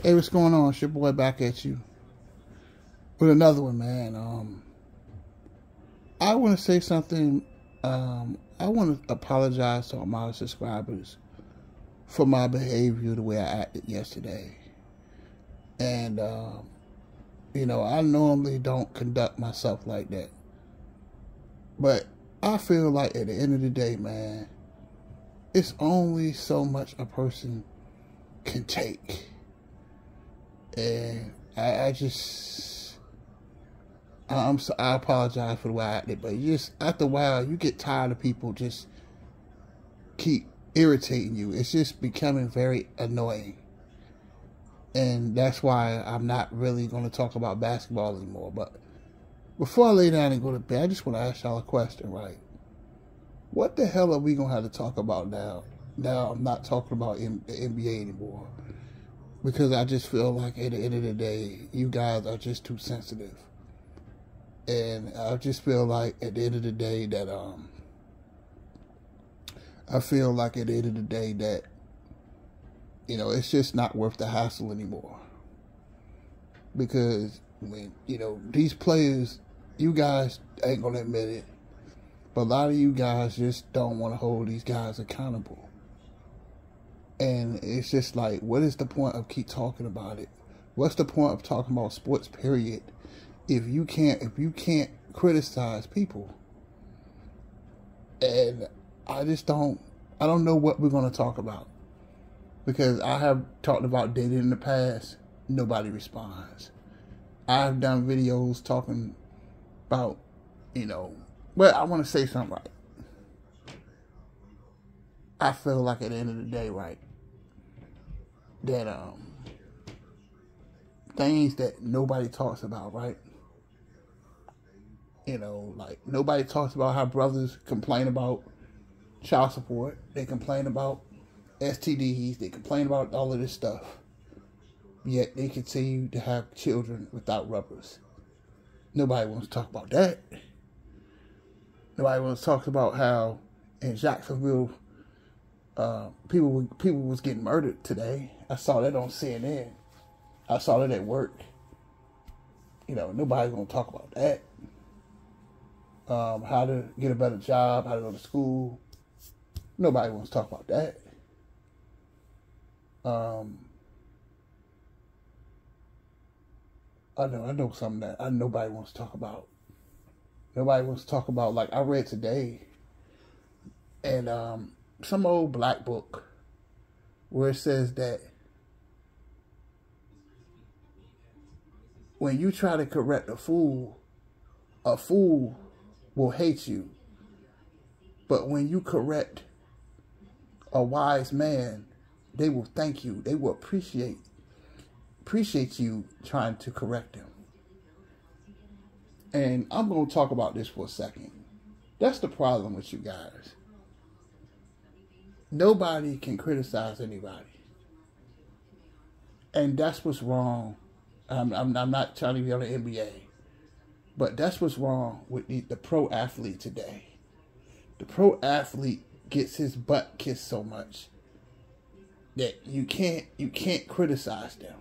Hey, what's going on? It's your boy back at you with another one, man. I want to say something. I want to apologize to all my subscribers for my behavior, the way I acted yesterday. And, I normally don't conduct myself like that. But I feel like at the end of the day, man, it's only so much a person can take. And I apologize for the way I acted, but after a while, you get tired of people just keep irritating you. It's just becoming very annoying. And that's why I'm not really going to talk about basketball anymore. But before I lay down and go to bed, I just want to ask y'all a question, right? What the hell are we going to have to talk about now? Now I'm not talking about the NBA anymore. Because I just feel like at the end of the day, you guys are just too sensitive. And I just feel like at the end of the day that, it's just not worth the hassle anymore. Because, these players, you guys ain't going to admit it, but a lot of you guys just don't want to hold these guys accountable. And it's just like, what is the point of keep talking about it? What's the point of talking about sports, period, if you can't criticize people? And I don't know what we're going to talk about. Because I have talked about dating in the past, nobody responds. I've done videos talking about, but I want to say something right. I feel like at the end of the day, right, that things that nobody talks about, right? Like nobody talks about how brothers complain about child support. They complain about STDs. They complain about all of this stuff. Yet they continue to have children without rubbers. Nobody wants to talk about that. Nobody wants to talk about how in Jacksonville people was getting murdered today. I saw that on CNN. I saw that at work. Nobody's gonna talk about that. How to get a better job, how to go to school. Nobody wants to talk about that. I know something that nobody wants to talk about. Nobody wants to talk about, like I read today, and some old black book where it says that when you try to correct a fool will hate you. But when you correct a wise man, they will thank you. They will appreciate you trying to correct them. And I'm going to talk about this for a second. That's the problem with you guys. Nobody can criticize anybody. And that's what's wrong. I'm not trying to be on the NBA. But that's what's wrong with the pro athlete today. The pro athlete gets his butt kissed so much that you can't criticize them.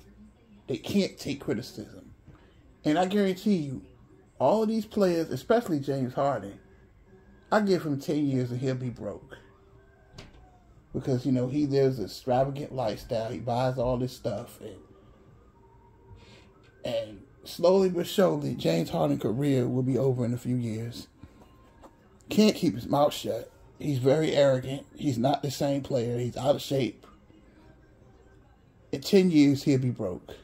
They can't take criticism. And I guarantee you, all of these players, especially James Harden, I give him 10 years and he'll be broke. Because, he lives an extravagant lifestyle. He buys all this stuff. And slowly but surely, James Harden's career will be over in a few years. Can't keep his mouth shut. He's very arrogant. He's not the same player. He's out of shape. In 10 years, he'll be broke.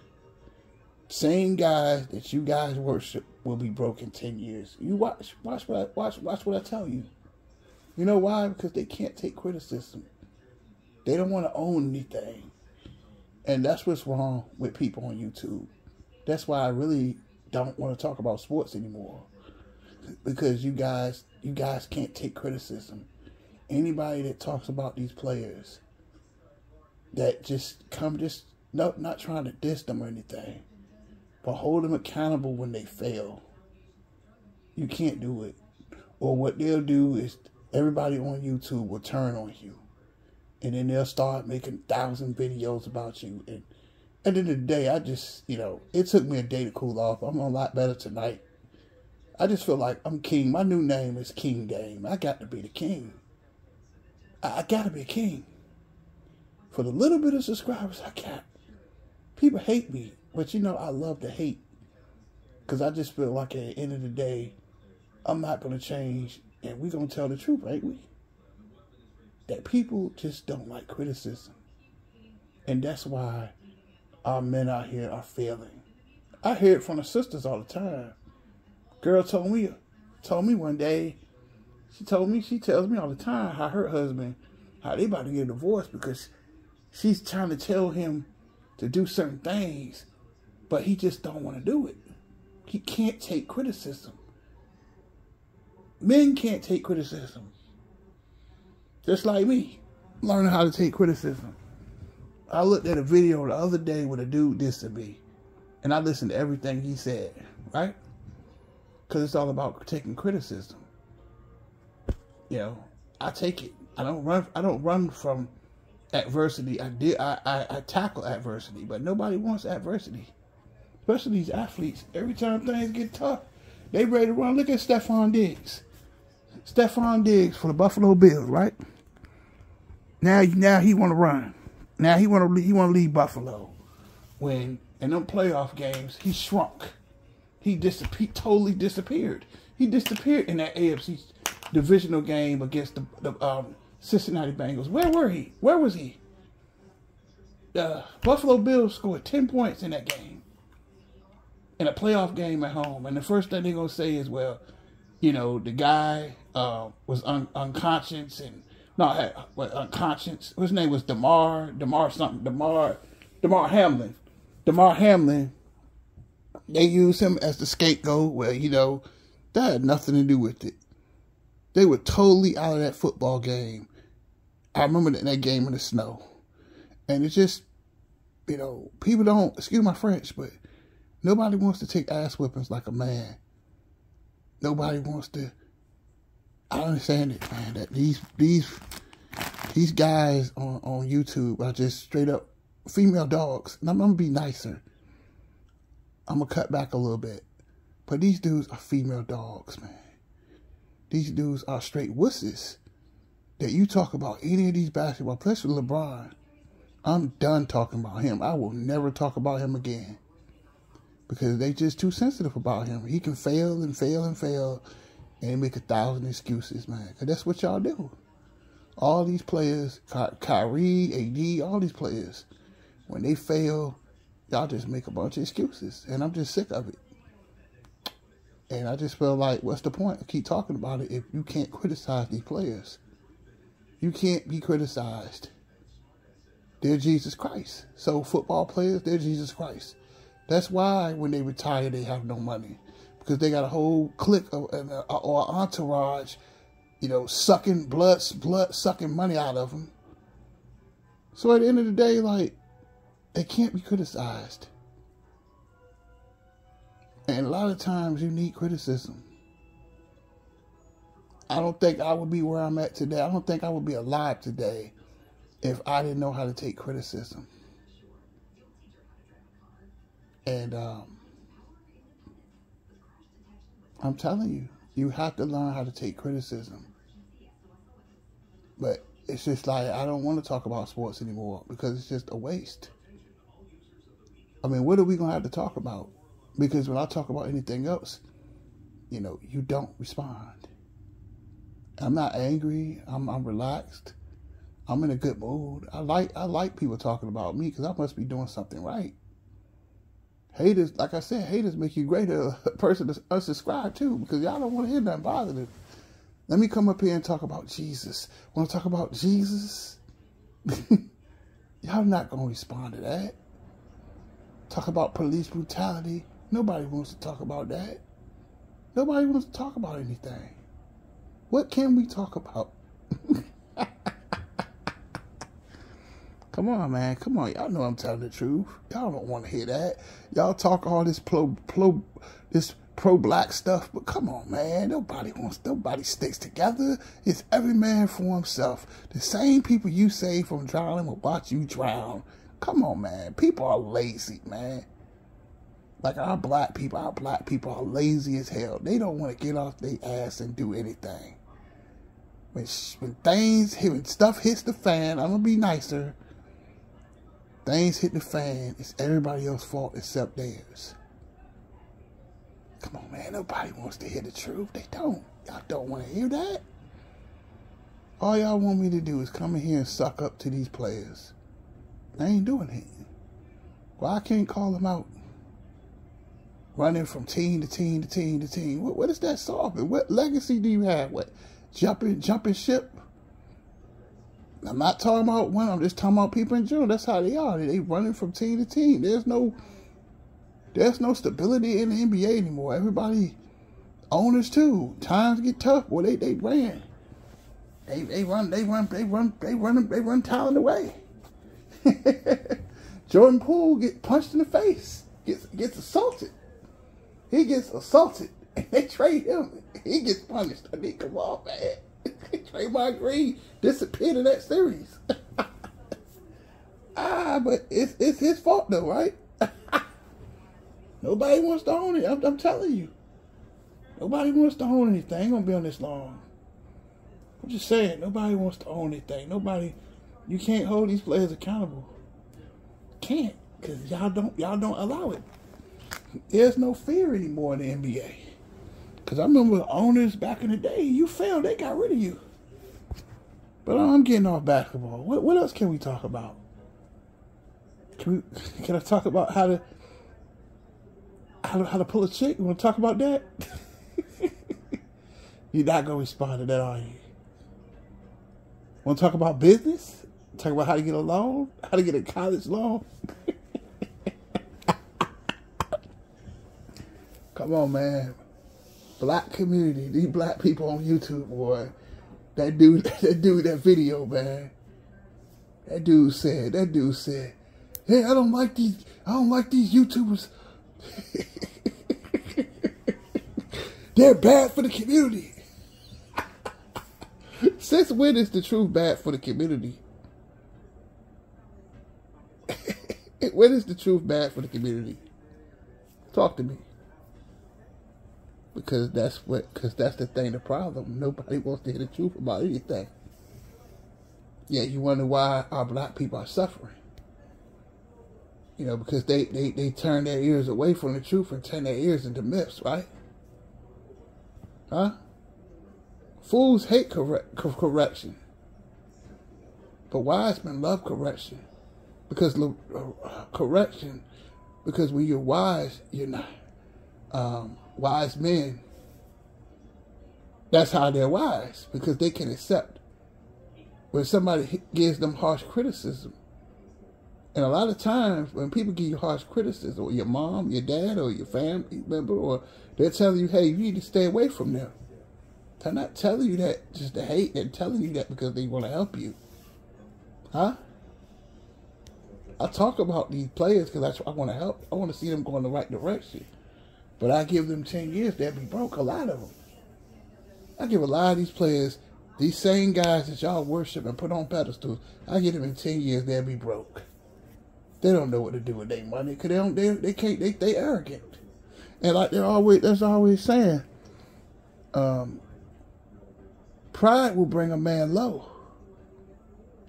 Same guys that you guys worship will be broke in 10 years. You watch what I tell you. You know why? Because they can't take criticism. They don't want to own anything. And that's what's wrong with people on YouTube. That's why I really don't want to talk about sports anymore. Because you guys can't take criticism. Anybody that talks about these players that not trying to diss them or anything, but hold them accountable when they fail. You can't do it. Or what they'll do is everybody on YouTube will turn on you. And then they'll start making 1,000 videos about you. And at the end of the day, I just, it took me a day to cool off. I'm a lot better tonight. I just feel like I'm king. My new name is King Game. I got to be the king. I got to be a king. For the little bit of subscribers I got, people hate me. But I love to hate. Because I just feel like at the end of the day, I'm not going to change. And we're going to tell the truth, ain't we? That people just don't like criticism. And that's why our men out here are failing. I hear it from the sisters all the time. Girl told me one day, she tells me all the time how her husband, how they about to get a divorce because she's trying to tell him to do certain things, but he just don't want to do it. He can't take criticism. Men can't take criticism. Just like me, learning how to take criticism. I looked at a video the other day with a dude dissed me, and I listened to everything he said, right? Because it's all about taking criticism. I take it. I don't run from adversity. I tackle adversity, but nobody wants adversity. Especially these athletes. Every time things get tough, they ready to run. Look at Stephon Diggs. Stephon Diggs for the Buffalo Bills, right? Now he want to run. Now he want to leave Buffalo. When in them playoff games, he shrunk. He totally disappeared. He disappeared in that AFC divisional game against the Cincinnati Bengals. Where were he? Where was he? The Buffalo Bills scored 10 points in that game. In a playoff game at home. And the first thing they're going to say is, well, the guy was unconscious and unconscious. His name was Damar Hamlin. Damar Hamlin, they used him as the scapegoat. Well, that had nothing to do with it. They were totally out of that football game. I remember that game in the snow. And it's just, people don't, excuse my French, but nobody wants to take ass whippings like a man. Nobody wants to. I understand it, man, that these guys on YouTube are just straight up female dogs. And I'm going to be nicer. I'm going to cut back a little bit. But these dudes are female dogs, man. These dudes are straight wusses. That you talk about any of these basketball players with LeBron, I'm done talking about him. I will never talk about him again. Because they just too sensitive about him. He can fail and fail and fail and make 1,000 excuses, man. Because that's what y'all do. All these players, Kyrie, AD, all these players, when they fail, y'all just make a bunch of excuses. And I'm just sick of it. And I just feel like, what's the point? I keep talking about it if you can't criticize these players. You can't be criticized. They're Jesus Christ. So football players, they're Jesus Christ. That's why when they retire, they have no money. Because they got a whole clique or entourage, sucking blood sucking money out of them. So at the end of the day, they can't be criticized. And a lot of times you need criticism. I don't think I would be where I'm at today. I don't think I would be alive today if I didn't know how to take criticism. And I'm telling you, you have to learn how to take criticism. But it's just like, I don't want to talk about sports anymore because it's just a waste. I mean, what are we going to have to talk about? Because when I talk about anything else, you don't respond. I'm not angry. I'm relaxed. I'm in a good mood. I like people talking about me because I must be doing something right. Haters, like I said, haters make you greater person to unsubscribe too because y'all don't want to hear nothing positive. Let me come up here and talk about Jesus. Want to talk about Jesus? Y'all not going to respond to that. Talk about police brutality. Nobody wants to talk about that. Nobody wants to talk about anything. What can we talk about? Come on, man. Come on. Y'all know I'm telling the truth. Y'all don't want to hear that. Y'all talk all this pro-black stuff, but come on, man. Nobody sticks together. It's every man for himself. The same people you save from drowning will watch you drown. Come on, man. People are lazy, man. Like our black people are lazy as hell. They don't want to get off their ass and do anything. When stuff hits the fan, I'm going to be nicer. Things hit the fan, it's everybody else's fault except theirs. Come on, man. Nobody wants to hear the truth. They don't. Y'all don't want to hear that. All y'all want me to do is come in here and suck up to these players. I ain't doing it. Well, I can't call them out. Running from team to team to team to team. What is that solving? What legacy do you have? What? Jumping ship? I'm not talking about one. I'm just talking about people in general. That's how they are. They running from team to team. There's no stability in the NBA anymore. Everybody, owners too. Times get tough. Well, they ran. They run talent away. Jordan Poole get punched in the face. Gets assaulted. He gets assaulted. And they trade him. He gets punished. I mean, come on, man. Draymond Green disappeared in that series. But it's his fault though, right? Nobody wants to own it. I'm telling you. Nobody wants to own anything. Ain't gonna be on this long. I'm just saying, nobody wants to own anything. You can't hold these players accountable. Can't, because y'all don't allow it. There's no fear anymore in the NBA. Because I remember owners back in the day, you failed, they got rid of you. But I'm getting off basketball. What else can we talk about? Can I talk about how to pull a chick? You want to talk about that? You're not going to respond to that, are you? Want to talk about business? Talk about how to get a loan? How to get a college loan? Come on, man. Black community, these black people on YouTube, boy. That dude, that video, man. That dude said, hey, I don't like these YouTubers. They're bad for the community. Since when is the truth bad for the community? When is the truth bad for the community? Talk to me. Because that's the thing, the problem. Nobody wants to hear the truth about anything. Yeah, you wonder why our black people are suffering. You know, because they turn their ears away from the truth and turn their ears into myths, right? Huh? Fools hate correction. But wise men love correction. Because correction, because when you're wise, you're not. Wise men, that's how they're wise, because they can accept when somebody gives them harsh criticism. And a lot of times when people give you harsh criticism, or your mom, your dad, or your family member, or they're telling you, hey, you need to stay away from them. They're not telling you that just to hate. They're telling you that because they want to help you. Huh? I talk about these players because I want to help. I want to see them go in the right direction. But I give them 10 years, they'll be broke, a lot of them. I give a lot of these players, these same guys that y'all worship and put on pedestals, I give them in 10 years, they'll be broke. They don't know what to do with their money because they arrogant. And like they're always saying, pride will bring a man low.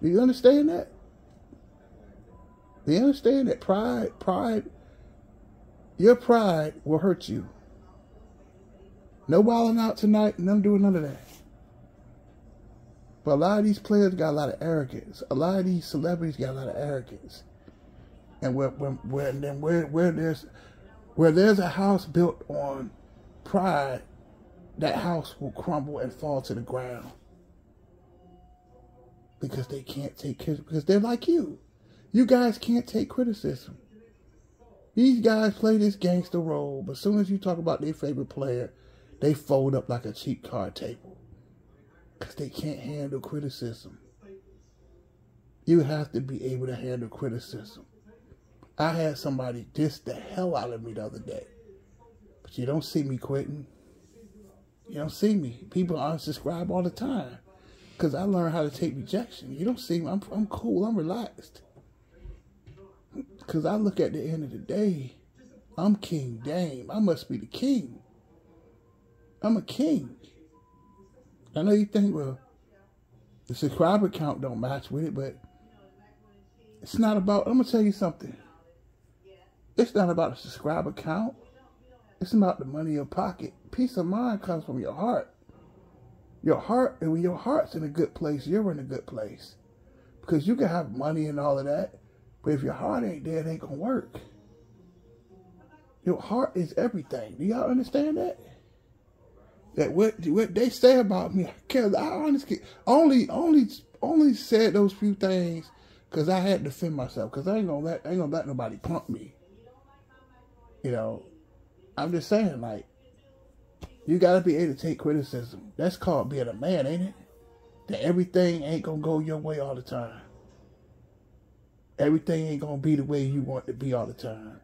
Do you understand that? Do you understand that pride, your pride will hurt you. No wilding out tonight, none doing none of that. But a lot of these players got a lot of arrogance. A lot of these celebrities got a lot of arrogance. And where there's a house built on pride, that house will crumble and fall to the ground. Because they can't take criticism. Because they're like you. You guys can't take criticism. These guys play this gangster role, but as soon as you talk about their favorite player, they fold up like a cheap card table. Because they can't handle criticism. You have to be able to handle criticism. I had somebody diss the hell out of me the other day. But you don't see me quitting. You don't see me. People unsubscribe all the time because I learned how to take rejection. You don't see me. I'm cool. I'm relaxed. Because I look at the end of the day, I'm King Dame. I must be the king. I'm a king. I know you think, well, the subscriber count don't match with it, but it's not about, I'm going to tell you something. It's not about the subscriber count. It's about the money in your pocket. Peace of mind comes from your heart. Your heart, and when your heart's in a good place, you're in a good place. Because you can have money and all of that, but if your heart ain't there, it ain't going to work. Your heart is everything. Do y'all understand that? That what they say about me, I honestly only said those few things because I had to defend myself. Because I ain't gonna let nobody punk me. You know, I'm just saying, like, you gotta be able to take criticism. That's called being a man, ain't it? That everything ain't gonna go your way all the time. Everything ain't gonna be the way you want it to be all the time.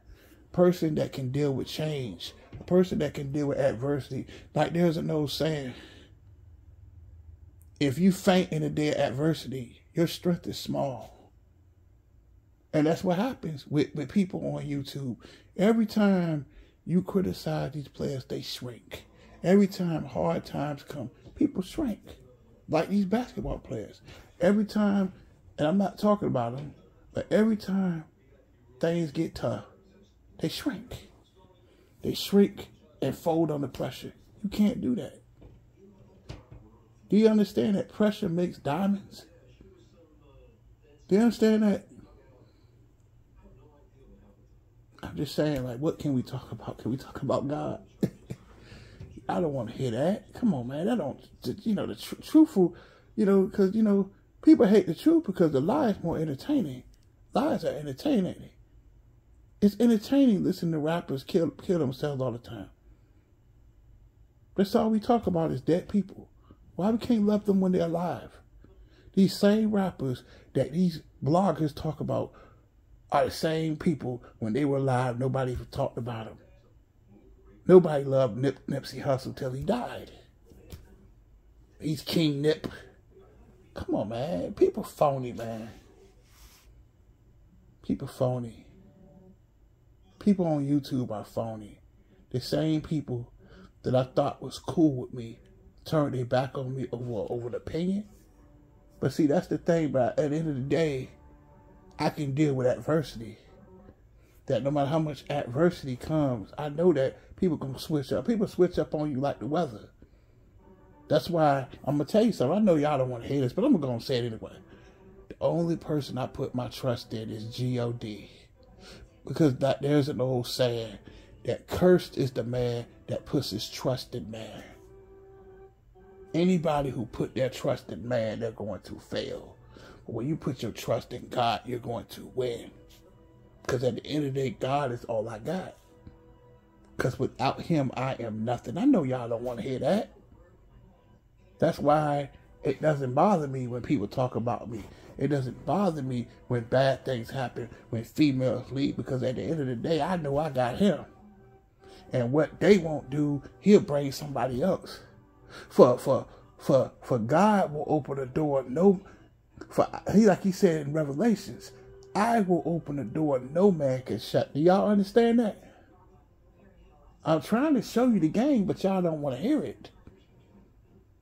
Person that can deal with change, a person that can deal with adversity. Like there's an old saying, if you faint in a day of adversity, your strength is small. And that's what happens with people on YouTube. Every time you criticize these players, they shrink. Every time hard times come, people shrink. Like these basketball players. Every time, and I'm not talking about them, but every time things get tough, they shrink. They shrink and fold under pressure. You can't do that. Do you understand that pressure makes diamonds? Do you understand that? I'm just saying, like, what can we talk about? Can we talk about God? I don't want to hear that. Come on, man. I don't, you know, the truthful, you know, because, you know, people hate the truth because the lie is more entertaining. Lies are entertaining. It's entertaining listening to rappers kill themselves all the time. That's all we talk about is dead people. Why we can't love them when they're alive? These same rappers that these bloggers talk about are the same people when they were alive. Nobody even talked about them. Nobody loved Nipsey Hussle till he died. He's King Nip. Come on, man. People phony, man. People phony. People on YouTube are phony. The same people that I thought was cool with me turned their back on me over the opinion. But see, that's the thing, but at the end of the day, I can deal with adversity. That no matter how much adversity comes, I know that people can switch up. People switch up on you like the weather. That's why I'm going to tell you something. I know y'all don't want to hear this, but I'm going to say it anyway. The only person I put my trust in is G.O.D. Because there's an old saying that cursed is the man that puts his trust in man. Anybody who put their trust in man, they're going to fail. But when you put your trust in God, you're going to win. Because at the end of the day, God is all I got. Because without him, I am nothing. I know y'all don't want to hear that. That's why it doesn't bother me when people talk about me. It doesn't bother me when bad things happen, when females leave, because at the end of the day, I know I got him. And what they won't do, he'll bring somebody else. For God will open a door, like he said in Revelations, I will open a door no man can shut. Do y'all understand that? I'm trying to show you the game, but y'all don't want to hear it.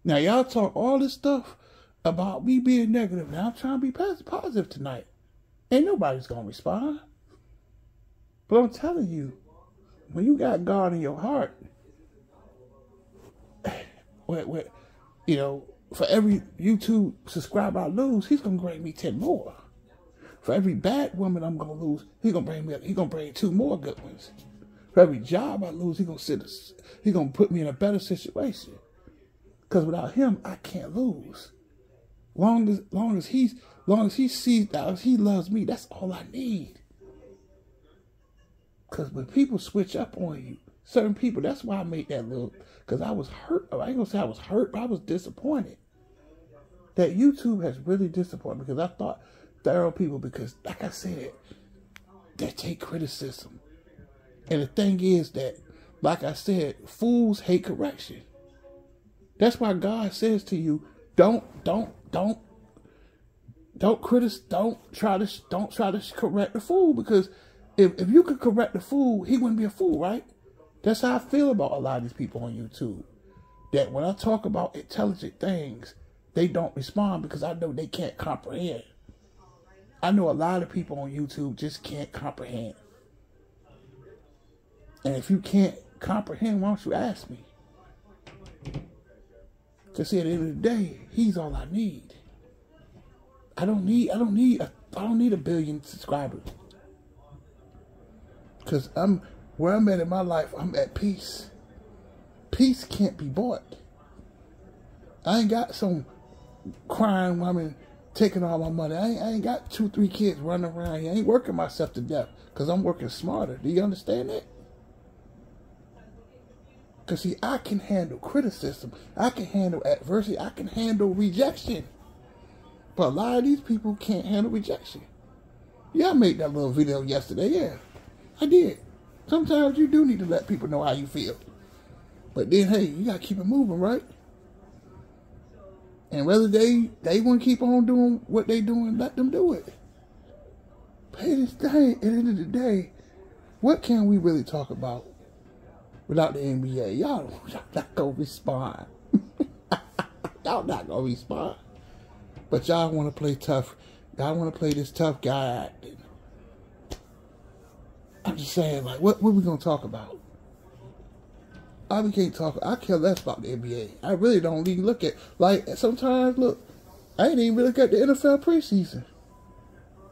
Now, y'all talk all this stuff about me being negative. Now, I'm trying to be positive tonight. Ain't nobody's going to respond. But I'm telling you, when you got God in your heart, you know, for every YouTube subscriber I lose, he's going to bring me 10 more. For every bad woman I'm going to lose, he's going to bring 2 more good ones. For every job I lose, he's going to put me in a better situation. Because without him, I can't lose. Long as he sees that he loves me, that's all I need. Because when people switch up on you, certain people, that's why I made that little, because I was hurt. I ain't gonna say I was hurt, but I was disappointed. That YouTube has really disappointed me, because I thought there are people, because like I said, they take criticism. And the thing is that like I said, fools hate correction. That's why God says to you, don't try to correct the fool, because if you could correct the fool, he wouldn't be a fool, right? That's how I feel about a lot of these people on YouTube. That when I talk about intelligent things, they don't respond because I know they can't comprehend. I know a lot of people on YouTube just can't comprehend. And if you can't comprehend, why don't you ask me? Because see, at the end of the day, he's all I need. I don't need a billion subscribers. Because where I'm at in my life, I'm at peace. Peace can't be bought. I ain't got some crying woman taking all my money. I ain't got 2, 3 kids running around here. I ain't working myself to death because I'm working smarter. Do you understand that? Because see, I can handle criticism. I can handle adversity. I can handle rejection. But a lot of these people can't handle rejection. Yeah, I made that little video yesterday. Yeah, I did. Sometimes you do need to let people know how you feel. But then, hey, you got to keep it moving, right? And whether they want to keep on doing what they doing, let them do it. But at the end of the day, what can we really talk about without the NBA? Y'all not going to respond. Y'all not going to respond. But y'all want to play tough. Y'all want to play this tough guy acting. I'm just saying, like, what we going to talk about? We can't talk. I care less about the NBA. I really don't even look at, like, sometimes, look, I ain't even really look at the NFL preseason.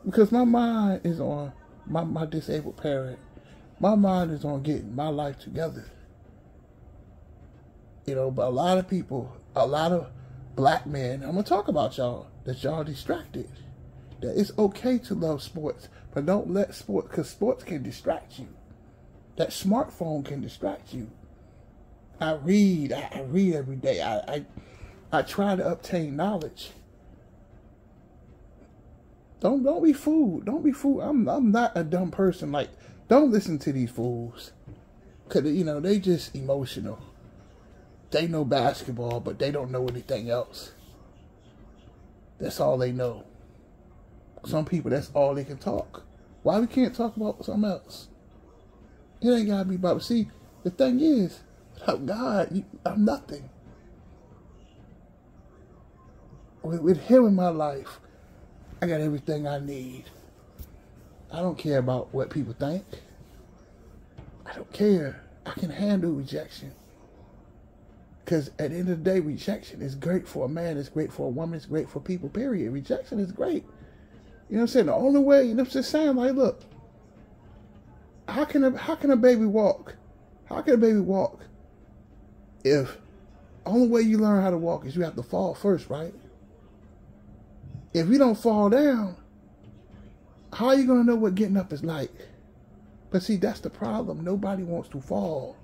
Because my mind is on my disabled parent. My mind is on getting my life together. You know, but a lot of people, a lot of black men, I'm going to talk about y'all, that y'all distracted. That it's okay to love sports, but don't let sports, because sports can distract you. That smartphone can distract you. I read every day. I try to obtain knowledge. Don't be fooled. Don't be fooled. I'm not a dumb person. Like, don't listen to these fools. Cause you know, they just emotional. They know basketball, but they don't know anything else. That's all they know. Some people, that's all they can talk. Why we can't talk about something else? It ain't gotta be about. See, the thing is, without God, I'm nothing. With Him in my life, I got everything I need. I don't care about what people think. I don't care. I can handle rejection. Because at the end of the day, rejection is great for a man, it's great for a woman, it's great for people, period. Rejection is great. You know what I'm saying? The only way, you know what I'm just saying? Like, look, how can a baby walk? How can a baby walk if the only way you learn how to walk is you have to fall first, right? If you don't fall down, how are you going to know what getting up is like? But see, that's the problem. Nobody wants to fall.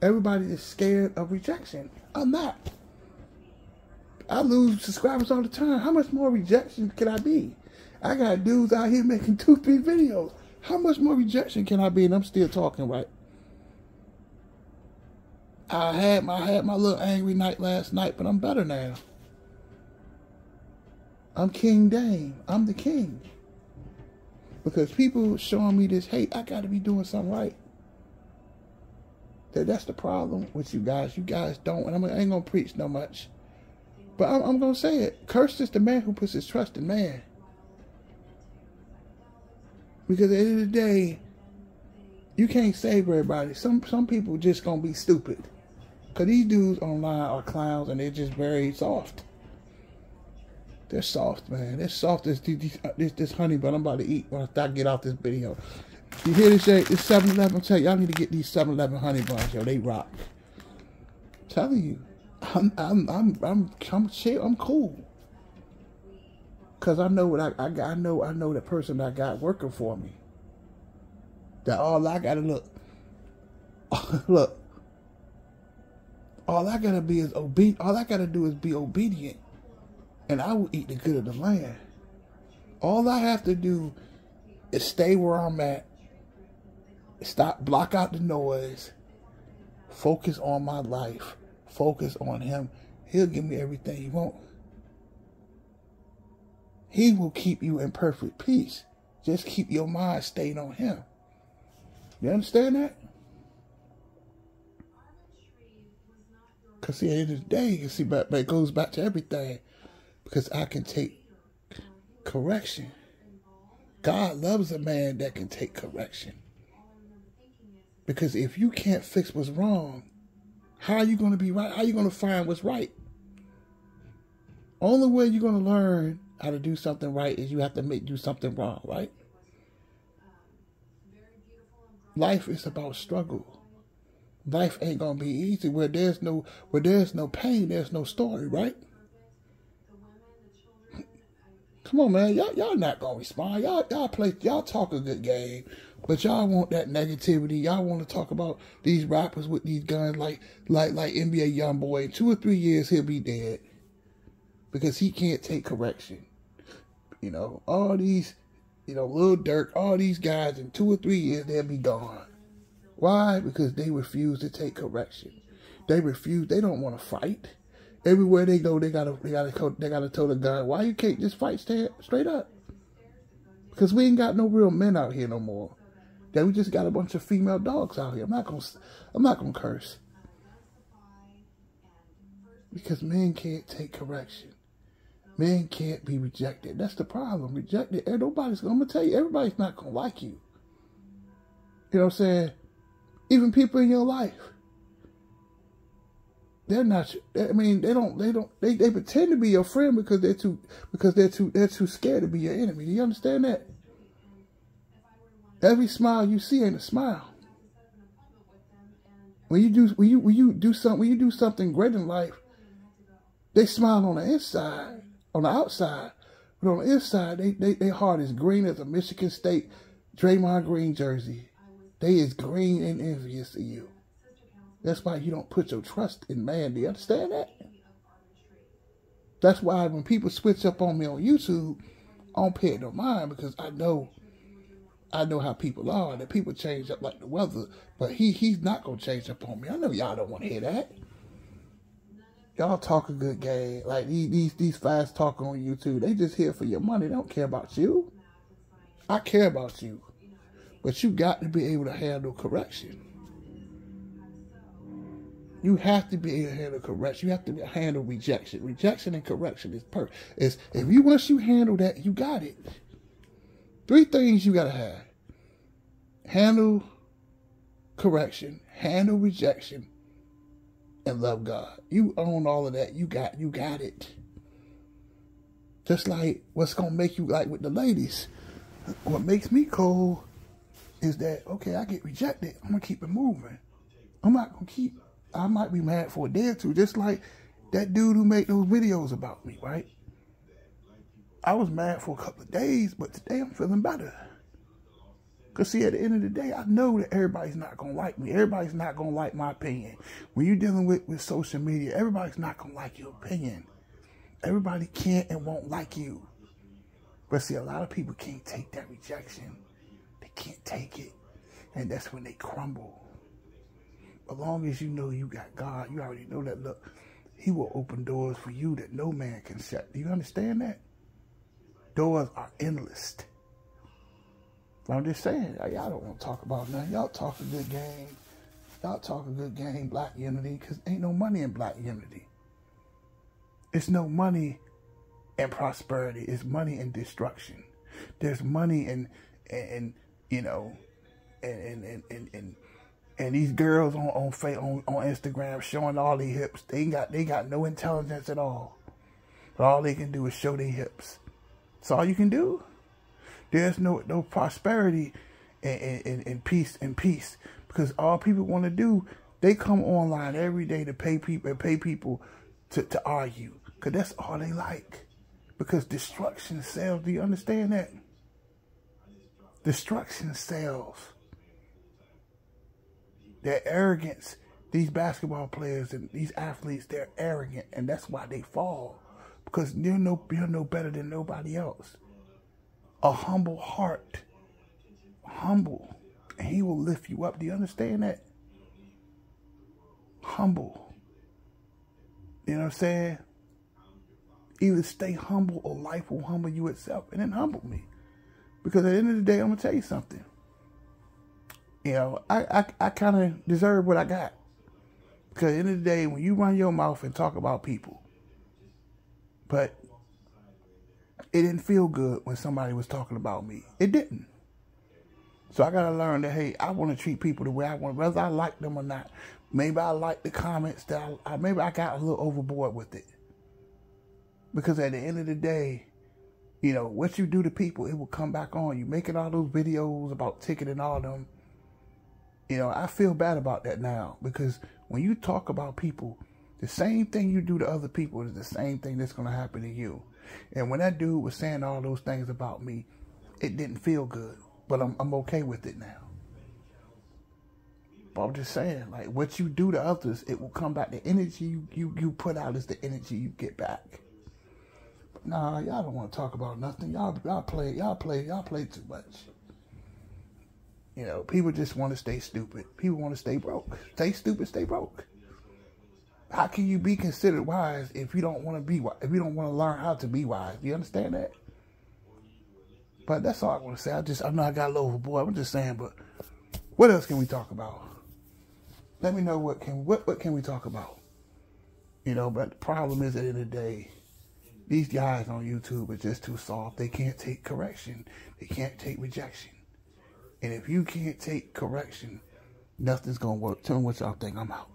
Everybody is scared of rejection. I'm not. I lose subscribers all the time. How much more rejection can I be? I got dudes out here making 2, 3 videos. How much more rejection can I be? And I'm still talking, right? I had my little angry night last night, but I'm better now. I'm King Dame. I'm the king. Because people showing me this hate, I got to be doing something right. That's the problem with you guys. You guys don't, and I ain't going to preach no much. But I'm going to say it. Cursed is the man who puts his trust in man. Because at the end of the day, you can't save everybody. Some people just going to be stupid. Because these dudes online are clowns and they're just very soft. They're soft, man. They're soft as this honey bun I'm about to eat when I get off this video. You hear this shit? It's 7-Eleven. I'm telling you, y'all need to get these 7-Eleven honey buns, yo. They rock. I'm telling you, I'm chill. I'm cool. Cause I know what I got. I know the person I got working for me. That all I gotta look. All I gotta be is obedient. All I gotta do is be obedient, and I will eat the good of the land. All I have to do is stay where I'm at. Block out the noise, Focus on my life. Focus on him. He'll give me everything you want. He will keep you in perfect peace. Just keep your mind stayed on him. You understand that? Because see, at the end of the day, you see, but it goes back to everything. Because I can take correction. God loves a man that can take correction. Because if you can't fix what's wrong, how are you going to be right? How are you going to find what's right? Only way you're going to learn how to do something right is you have to do something wrong, right? Life is about struggle. Life ain't going to be easy. Where there's no pain, there's no story, right? Come on, man. Y'all not going to respond. Y'all talk a good game. But y'all want that negativity. Y'all want to talk about these rappers with these guns like NBA Youngboy. In 2 or 3 years, he'll be dead. Because he can't take correction. You know, all these, Lil Durk, all these guys, in 2 or 3 years, they'll be gone. Why? Because they refuse to take correction. They refuse. They don't want to fight. Everywhere they go, they gotta tow the gun. Why you can't just fight straight up? Because we ain't got no real men out here no more. That we just got a bunch of female dogs out here. I'm not gonna curse. Because men can't take correction. Men can't be rejected. That's the problem. Rejected. And I'm gonna tell you, everybody's not gonna like you. You know what I'm saying? Even people in your life. They're not. I mean, they pretend to be your friend because they're too scared to be your enemy. Do you understand that? Every smile you see ain't a smile. When you do something great in life, they smile on the inside, on the outside, but on the inside, their heart is green as a Michigan State Draymond Green jersey. They is green and envious of you. That's why you don't put your trust in man. Do you understand that? That's why when people switch up on me on YouTube, I don't pay it no mind because I know how people are. That people change up like the weather, but he's not gonna change up on me. I know y'all don't want to hear that. Y'all talk a good game. Like these fast talk on YouTube, they just here for your money. They don't care about you. I care about you, but you got to be able to handle correction. You have to be able to handle correction. You have to handle rejection. Rejection and correction is perfect. Once you handle that, you got it. 3 things you gotta have: handle correction, handle rejection, and love God. You own all of that. You got it. Just like what's gonna make you like with the ladies. What makes me cold is that, okay, I get rejected. I'm gonna keep it moving. I might be mad for a day or two, just like that dude who made those videos about me, right? I was mad for a couple of days, but today I'm feeling better. Because see, at the end of the day, I know that everybody's not going to like me. Everybody's not going to like my opinion. When you're dealing with social media, everybody's not going to like your opinion. Everybody can't and won't like you. But see, a lot of people can't take that rejection. They can't take it. And that's when they crumble. As long as you know you got God, you already know that, look, he will open doors for you that no man can shut. Do you understand that? Doors are endless. But I'm just saying, y'all don't want to talk about nothing. Y'all talk a good game. Y'all talk a good game, black unity, because ain't no money in black unity. It's no money in prosperity. It's money in destruction. There's money in and these girls on Instagram showing all their hips. They got no intelligence at all. But all they can do is show their hips. That's all you can do. There's no prosperity and peace because all people want to do, they come online every day to pay people to argue because that's all they like. Because destruction sells. Do you understand that? Destruction sells. Their arrogance, these basketball players and these athletes, they're arrogant, and that's why they fall. Because you're no better than nobody else. A humble heart, humble, and he will lift you up. Do you understand that? humble. You know what I'm saying? Either stay humble or life will humble you itself, and then humble me. Because at the end of the day, I'm going to tell you something. You know, I kind of deserve what I got. Because at the end of the day, when you run your mouth and talk about people, but it didn't feel good when somebody was talking about me. It didn't. So I got to learn that, hey, I want to treat people the way I want, whether I like them or not. Maybe I like the comments that maybe I got a little overboard with it. Because at the end of the day, you know, what you do to people, it will come back on you. Making all those videos about Ticket and all them, you know, I feel bad about that now. Because when you talk about people, the same thing you do to other people is the same thing that's going to happen to you. And when that dude was saying all those things about me, it didn't feel good. But I'm okay with it now. But I'm just saying, like, what you do to others, it will come back. The energy you put out is the energy you get back. But nah, y'all don't want to talk about nothing. Y'all play too much. You know, people just want to stay stupid. People want to stay broke. Stay stupid, stay broke. How can you be considered wise if you don't want to be wise? If you don't want to learn how to be wise? Do you understand that? But that's all I want to say. I know I got a little overboard. I'm just saying, but what else can we talk about? Let me know what can we talk about? You know, but the problem is at the end of the day, these guys on YouTube are just too soft. They can't take correction. They can't take rejection. And if you can't take correction, nothing's going to work. Tell me what y'all think. I'm out.